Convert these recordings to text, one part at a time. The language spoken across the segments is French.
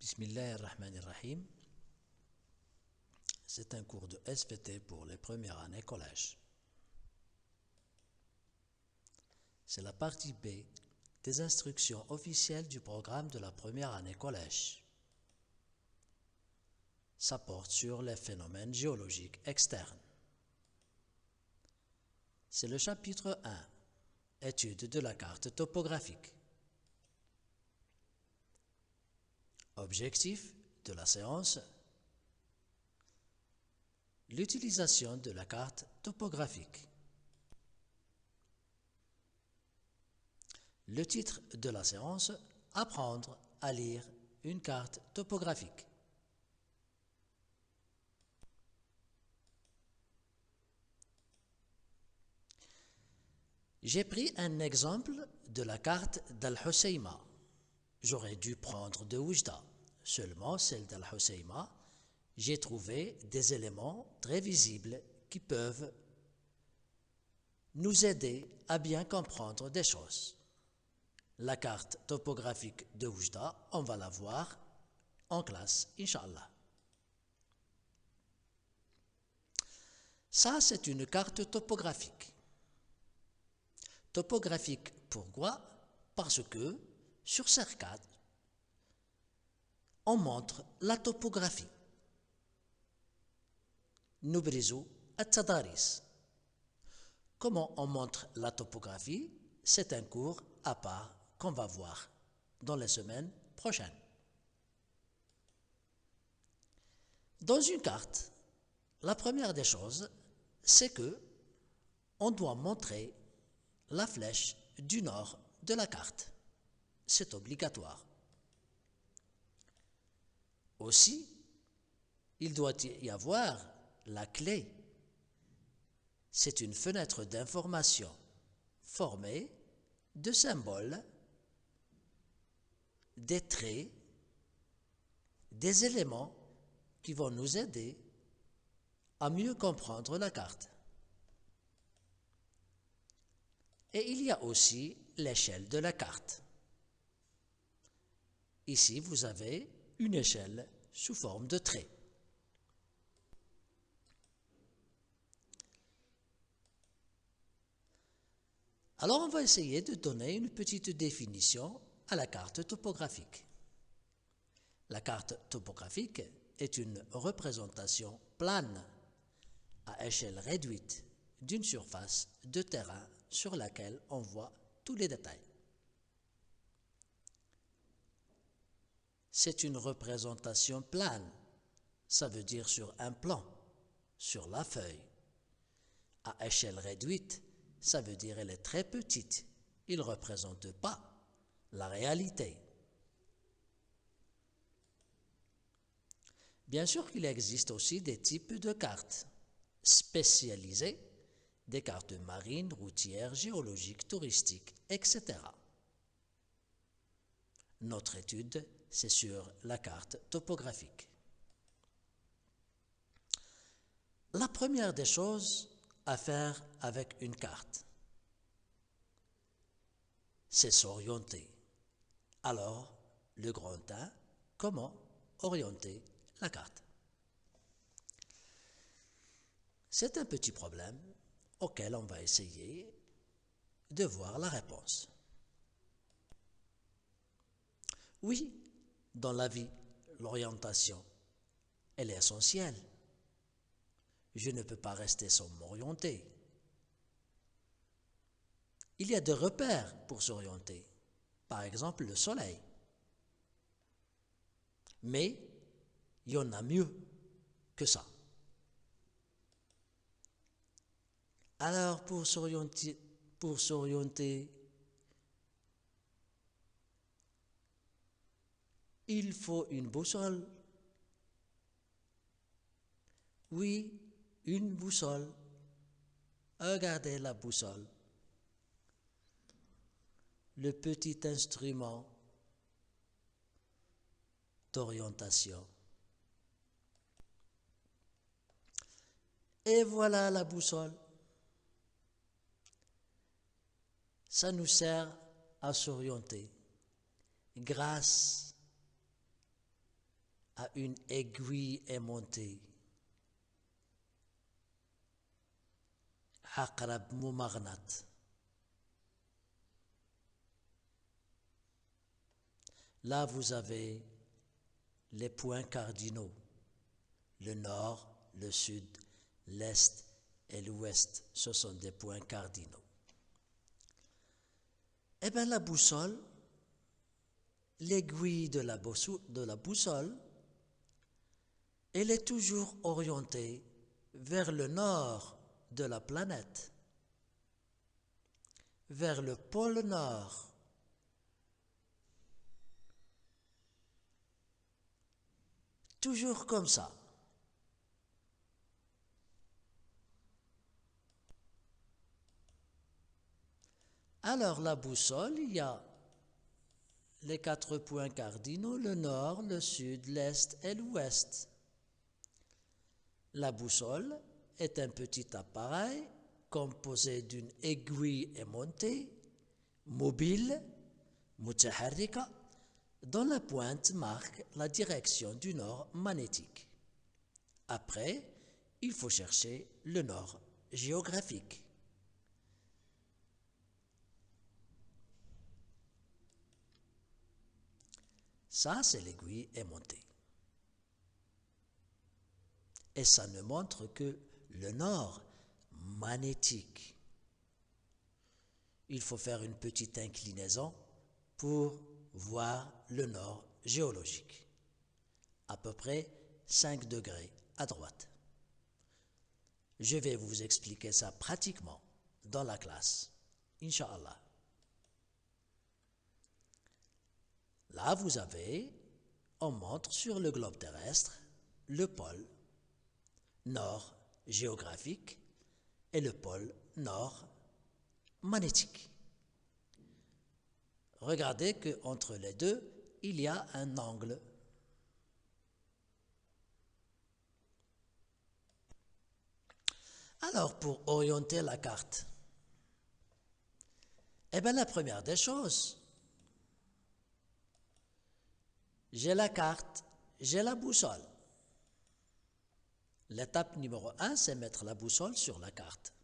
Bismillahirrahmanirrahim. C'est un cours de SVT pour les premières années collège. C'est la partie B des instructions officielles du programme de la première année collège. Ça porte sur les phénomènes géologiques externes. C'est le chapitre 1, étude de la carte topographique. Objectif de la séance: l'utilisation de la carte topographique. Le titre de la séance: apprendre à lire une carte topographique. J'ai pris un exemple de la carte d'Al-Hoceima. J'aurais dû prendre de Oujda. Seulement celle d'Al-Hoceima, j'ai trouvé des éléments très visibles qui peuvent nous aider à bien comprendre des choses. La carte topographique de Oujda, on va la voir en classe, Inch'Allah. Ça, c'est une carte topographique. Topographique, pourquoi? Parce que sur cette carte, on montre la topographie. Nubrizu at-Tadaris. Comment on montre la topographie? C'est un cours à part qu'on va voir dans les semaines prochaines. Dans une carte, la première des choses, c'est que on doit montrer la flèche du nord de la carte. C'est obligatoire. Aussi, il doit y avoir la clé. C'est une fenêtre d'information formée de symboles, des traits, des éléments qui vont nous aider à mieux comprendre la carte. Et il y a aussi l'échelle de la carte. Ici, vous avez une échelle sous forme de trait. Alors, on va essayer de donner une petite définition à la carte topographique. La carte topographique est une représentation plane à échelle réduite d'une surface de terrain sur laquelle on voit tous les détails. C'est une représentation plane, ça veut dire sur un plan, sur la feuille. À échelle réduite, ça veut dire elle est très petite, il ne représente pas la réalité. Bien sûr qu'il existe aussi des types de cartes spécialisées, des cartes marines, routières, géologiques, touristiques, etc. Notre étude, c'est sur la carte topographique. La première des choses à faire avec une carte, c'est s'orienter. Alors, le grand 1, comment orienter la carte? C'est un petit problème auquel on va essayer de voir la réponse. Oui, dans la vie, l'orientation, elle est essentielle. Je ne peux pas rester sans m'orienter. Il y a des repères pour s'orienter. Par exemple, le soleil. Mais il y en a mieux que ça. Alors, pour s'orienter, il faut une boussole. Oui, une boussole. Regardez la boussole. Le petit instrument d'orientation. Et voilà la boussole. Ça nous sert à s'orienter grâce a une aiguille aimantée. Aqrab Mumagnat. Là, vous avez les points cardinaux, le nord, le sud, l'est et l'ouest. Ce sont des points cardinaux. Eh bien, la boussole, l'aiguille de la boussole, elle est toujours orientée vers le nord de la planète, vers le pôle nord. Toujours comme ça. Alors la boussole, il y a les 4 points cardinaux, le nord, le sud, l'est et l'ouest. La boussole est un petit appareil composé d'une aiguille aimantée, mobile, mutaharrika, dont la pointe marque la direction du nord magnétique. Après, il faut chercher le nord géographique. Ça, c'est l'aiguille aimantée. Et ça ne montre que le nord magnétique. Il faut faire une petite inclinaison pour voir le nord géologique. À peu près 5 degrés à droite. Je vais vous expliquer ça pratiquement dans la classe, Inch'Allah. Là, vous avez, on montre sur le globe terrestre le pôle nord géographique et le pôle nord magnétique. Regardez qu'entre les deux, il y a un angle. Alors, pour orienter la carte, eh bien, la première des choses, j'ai la carte, j'ai la boussole. L'étape numéro 1, c'est mettre la boussole sur la carte.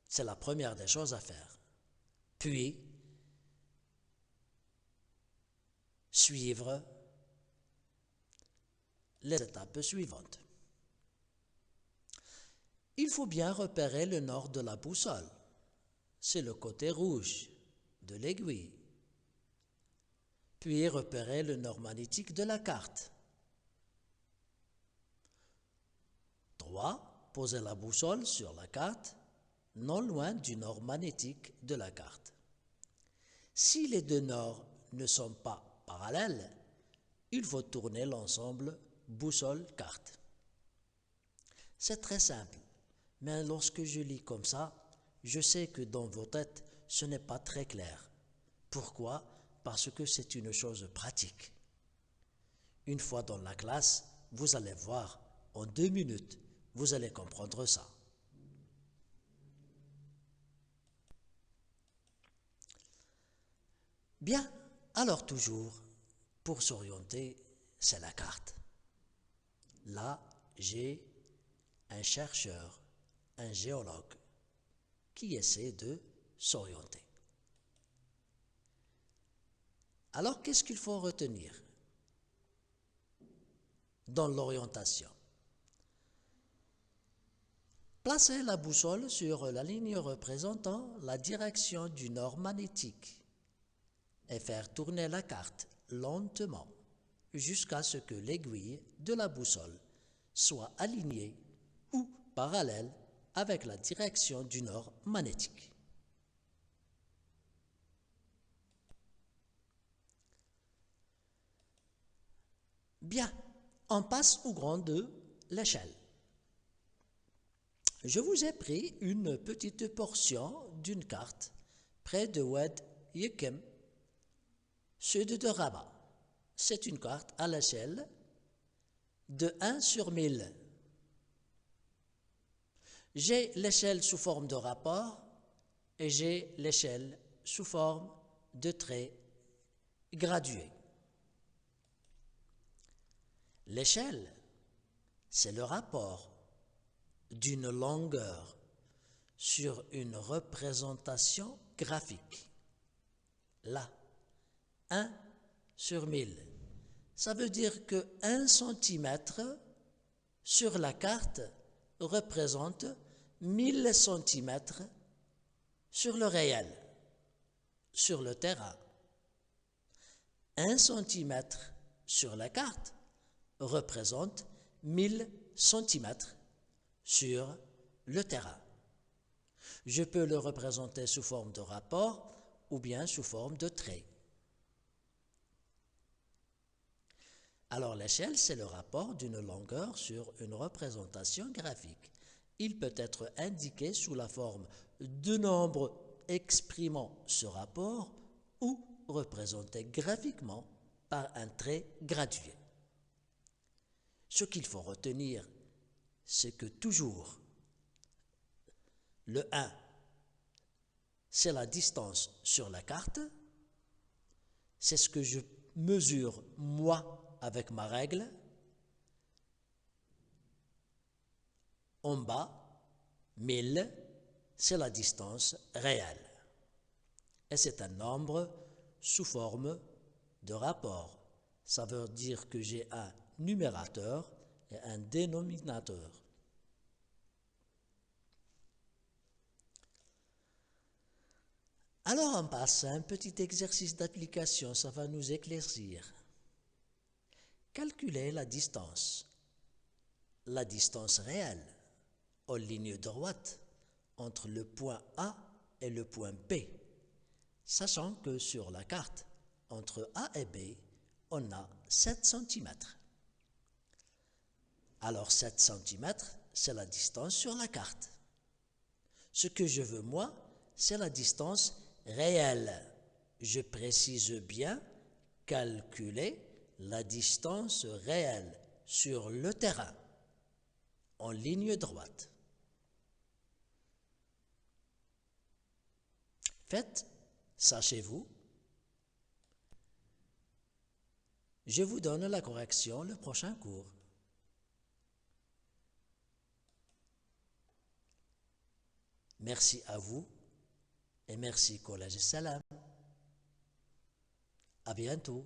C'est la première des choses à faire. Puis, suivre les étapes suivantes. Il faut bien repérer le nord de la boussole. C'est le côté rouge de l'aiguille. Puis repérer le nord magnétique de la carte. 3. Poser la boussole sur la carte, non loin du nord magnétique de la carte. Si les deux nords ne sont pas parallèles, il faut tourner l'ensemble boussole-carte. C'est très simple, mais lorsque je lis comme ça, je sais que dans vos têtes, ce n'est pas très clair. Pourquoi? Parce que c'est une chose pratique. Une fois dans la classe, vous allez voir, en 2 minutes, vous allez comprendre ça. Bien, alors toujours, pour s'orienter, c'est la carte. Là, j'ai un chercheur, un géologue, qui essaie de s'orienter. Alors, qu'est-ce qu'il faut retenir dans l'orientation? Placez la boussole sur la ligne représentant la direction du nord magnétique et faire tourner la carte lentement jusqu'à ce que l'aiguille de la boussole soit alignée ou parallèle avec la direction du nord magnétique. Bien, on passe au grand de l'échelle. Je vous ai pris une petite portion d'une carte près de Oued Yekem, sud de Rabat. C'est une carte à l'échelle de 1 sur 1000. J'ai l'échelle sous forme de rapport et j'ai l'échelle sous forme de traits gradués. L'échelle, c'est le rapport d'une longueur sur une représentation graphique. Là, 1 sur 1000. Ça veut dire que 1 centimètre sur la carte représente 1000 centimètres sur le réel, sur le terrain. 1 centimètre sur la carte représente 1000 centimètres sur le terrain. Je peux le représenter sous forme de rapport ou bien sous forme de trait. Alors l'échelle, c'est le rapport d'une longueur sur une représentation graphique. Il peut être indiqué sous la forme de nombres exprimant ce rapport ou représenté graphiquement par un trait gradué. Ce qu'il faut retenir, c'est que toujours le 1, c'est la distance sur la carte, c'est ce que je mesure moi avec ma règle. En bas, 1000, c'est la distance réelle. Et c'est un nombre sous forme de rapport. Ça veut dire que j'ai un numérateur et un dénominateur. Alors on passe à un petit exercice d'application, ça va nous éclaircir. Calculer la distance réelle en ligne droite entre le point A et le point B, sachant que sur la carte, entre A et B, on a 7 cm. Alors 7 cm, c'est la distance sur la carte. Ce que je veux, moi, c'est la distance réelle. Je précise bien calculer la distance réelle sur le terrain en ligne droite. Faites ça chez vous. Je vous donne la correction le prochain cours. Merci à vous et merci Collège Salam. À bientôt.